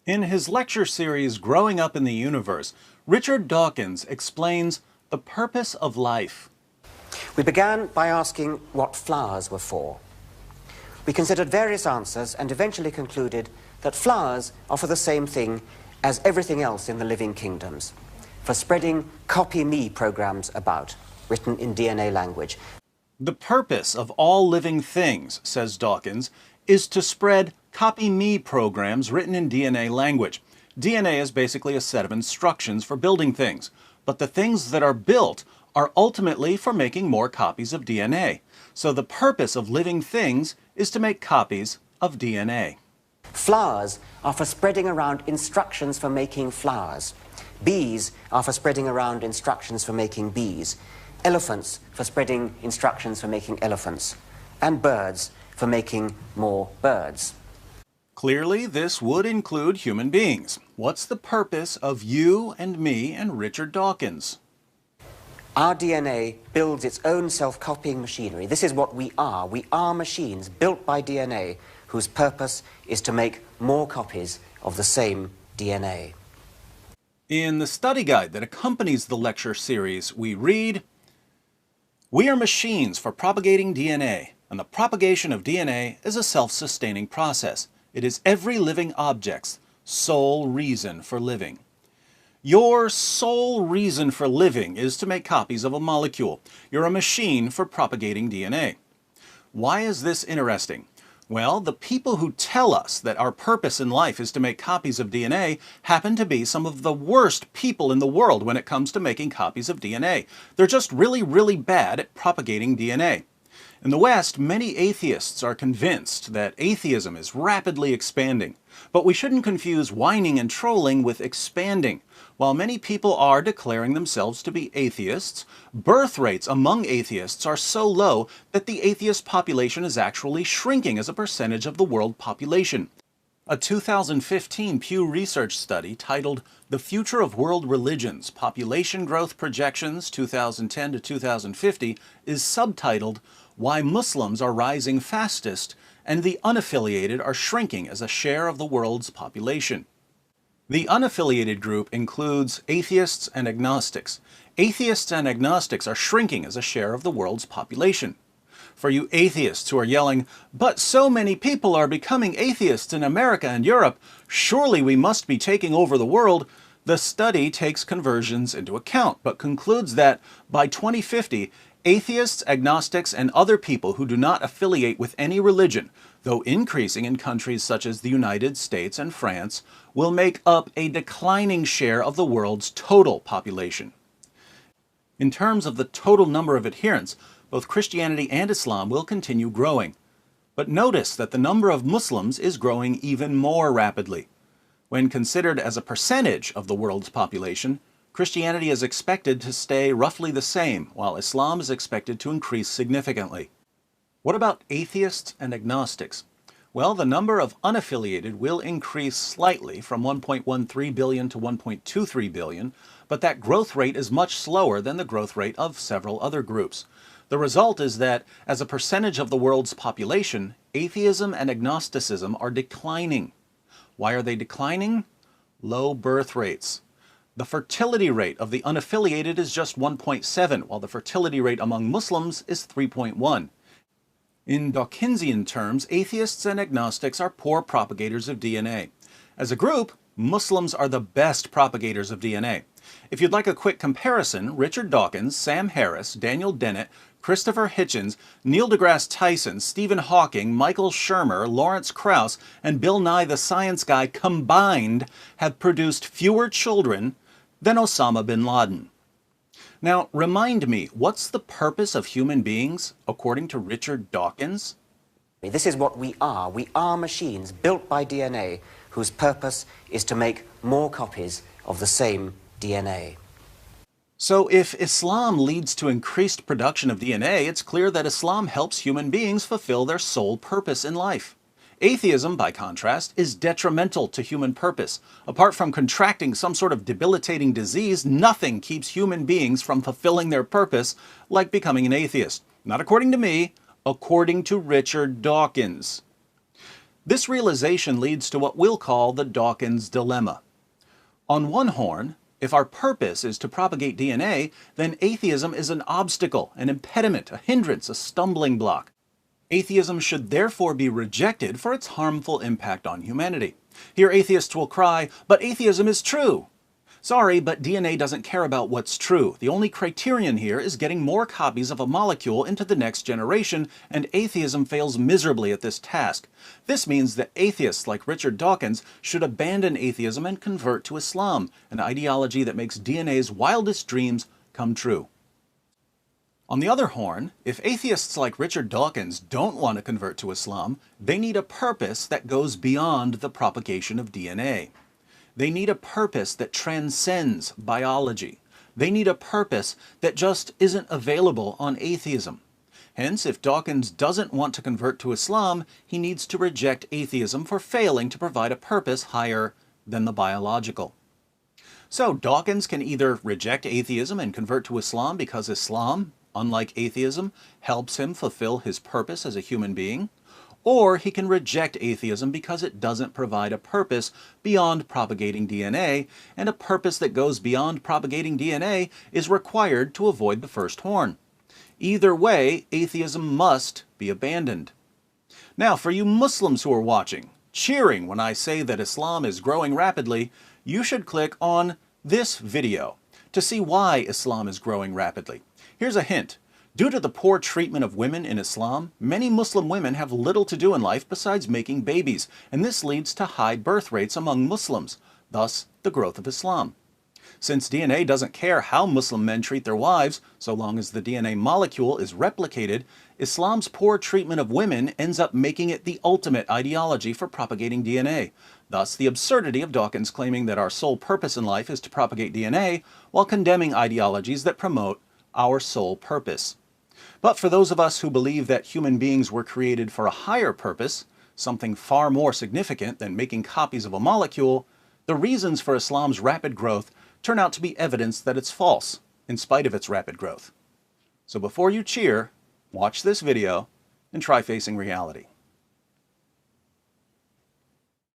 In his lecture series, Growing Up in the Universe, Richard Dawkins explains the purpose of life. We began by asking what flowers were for. We considered various answers and eventually concluded that flowers are for the same thing as everything else in the living kingdoms, for spreading copy-me programs about, written in DNA language. The purpose of all living things, says Dawkins, is to spread copy-me programs written in DNA language. DNA is basically a set of instructions for building things, but the things that are built are ultimately for making more copies of DNA. So the purpose of living things is to make copies of DNA. Flowers are for spreading around instructions for making flowers. Bees are for spreading around instructions for making bees. Elephants for spreading instructions for making elephants. And birds for making more birds. Clearly, this would include human beings. What's the purpose of you and me and Richard Dawkins? Our DNA builds its own self-copying machinery. This is what we are. We are machines built by DNA whose purpose is to make more copies of the same DNA. In the study guide that accompanies the lecture series, we read, "We are machines for propagating DNA, and the propagation of DNA is a self-sustaining process. It is every living object's sole reason for living." Your sole reason for living is to make copies of a molecule. You're a machine for propagating DNA. Why is this interesting? Well, the people who tell us that our purpose in life is to make copies of DNA happen to be some of the worst people in the world when it comes to making copies of DNA. They're just really, really bad at propagating DNA. In the West, many atheists are convinced that atheism is rapidly expanding. But we shouldn't confuse whining and trolling with expanding. While many people are declaring themselves to be atheists, birth rates among atheists are so low that the atheist population is actually shrinking as a percentage of the world population. A 2015 Pew Research study titled The Future of World Religions, Population Growth Projections 2010 to 2050 is subtitled Why Muslims Are Rising Fastest and the Unaffiliated Are Shrinking as a Share of the World's Population. The unaffiliated group includes atheists and agnostics. Atheists and agnostics are shrinking as a share of the world's population. For you atheists who are yelling, "But so many people are becoming atheists in America and Europe, surely we must be taking over the world," the study takes conversions into account, but concludes that by 2050, atheists, agnostics, and other people who do not affiliate with any religion, though increasing in countries such as the United States and France, will make up a declining share of the world's total population. In terms of the total number of adherents, both Christianity and Islam will continue growing. But notice that the number of Muslims is growing even more rapidly. When considered as a percentage of the world's population, Christianity is expected to stay roughly the same, while Islam is expected to increase significantly. What about atheists and agnostics? Well, the number of unaffiliated will increase slightly from 1.13 billion to 1.23 billion, but that growth rate is much slower than the growth rate of several other groups. The result is that, as a percentage of the world's population, atheism and agnosticism are declining. Why are they declining? Low birth rates. The fertility rate of the unaffiliated is just 1.7, while the fertility rate among Muslims is 3.1. In Dawkinsian terms, atheists and agnostics are poor propagators of DNA. As a group, Muslims are the best propagators of DNA. If you'd like a quick comparison, Richard Dawkins, Sam Harris, Daniel Dennett, Christopher Hitchens, Neil deGrasse Tyson, Stephen Hawking, Michael Shermer, Lawrence Krauss, and Bill Nye the Science Guy combined have produced fewer children than Osama bin Laden. Now, remind me, what's the purpose of human beings, according to Richard Dawkins? This is what we are. We are machines built by DNA whose purpose is to make more copies of the same DNA. So if Islam leads to increased production of DNA, it's clear that Islam helps human beings fulfill their sole purpose in life. Atheism, by contrast, is detrimental to human purpose. Apart from contracting some sort of debilitating disease, nothing keeps human beings from fulfilling their purpose, like becoming an atheist. Not according to me, according to Richard Dawkins. This realization leads to what we'll call the Dawkins dilemma. On one horn, if our purpose is to propagate DNA, then atheism is an obstacle, an impediment, a hindrance, a stumbling block. Atheism should therefore be rejected for its harmful impact on humanity. Here atheists will cry, "But atheism is true!" Sorry, but DNA doesn't care about what's true. The only criterion here is getting more copies of a molecule into the next generation, and atheism fails miserably at this task. This means that atheists like Richard Dawkins should abandon atheism and convert to Islam, an ideology that makes DNA's wildest dreams come true. On the other horn, if atheists like Richard Dawkins don't want to convert to Islam, they need a purpose that goes beyond the propagation of DNA. They need a purpose that transcends biology. They need a purpose that just isn't available on atheism. Hence, if Dawkins doesn't want to convert to Islam, he needs to reject atheism for failing to provide a purpose higher than the biological. So Dawkins can either reject atheism and convert to Islam because Islam, unlike atheism, helps him fulfill his purpose as a human being, or he can reject atheism because it doesn't provide a purpose beyond propagating DNA, and a purpose that goes beyond propagating DNA is required to avoid the first horn. Either way, atheism must be abandoned. Now, for you Muslims who are watching, cheering when I say that Islam is growing rapidly, you should click on this video to see why Islam is growing rapidly. Here's a hint. Due to the poor treatment of women in Islam, many Muslim women have little to do in life besides making babies, and this leads to high birth rates among Muslims, thus the growth of Islam. Since DNA doesn't care how Muslim men treat their wives, so long as the DNA molecule is replicated, Islam's poor treatment of women ends up making it the ultimate ideology for propagating DNA. Thus, the absurdity of Dawkins claiming that our sole purpose in life is to propagate DNA, while condemning ideologies that promote our sole purpose. But for those of us who believe that human beings were created for a higher purpose, something far more significant than making copies of a molecule, the reasons for Islam's rapid growth turn out to be evidence that it's false, in spite of its rapid growth. So before you cheer, watch this video and try facing reality.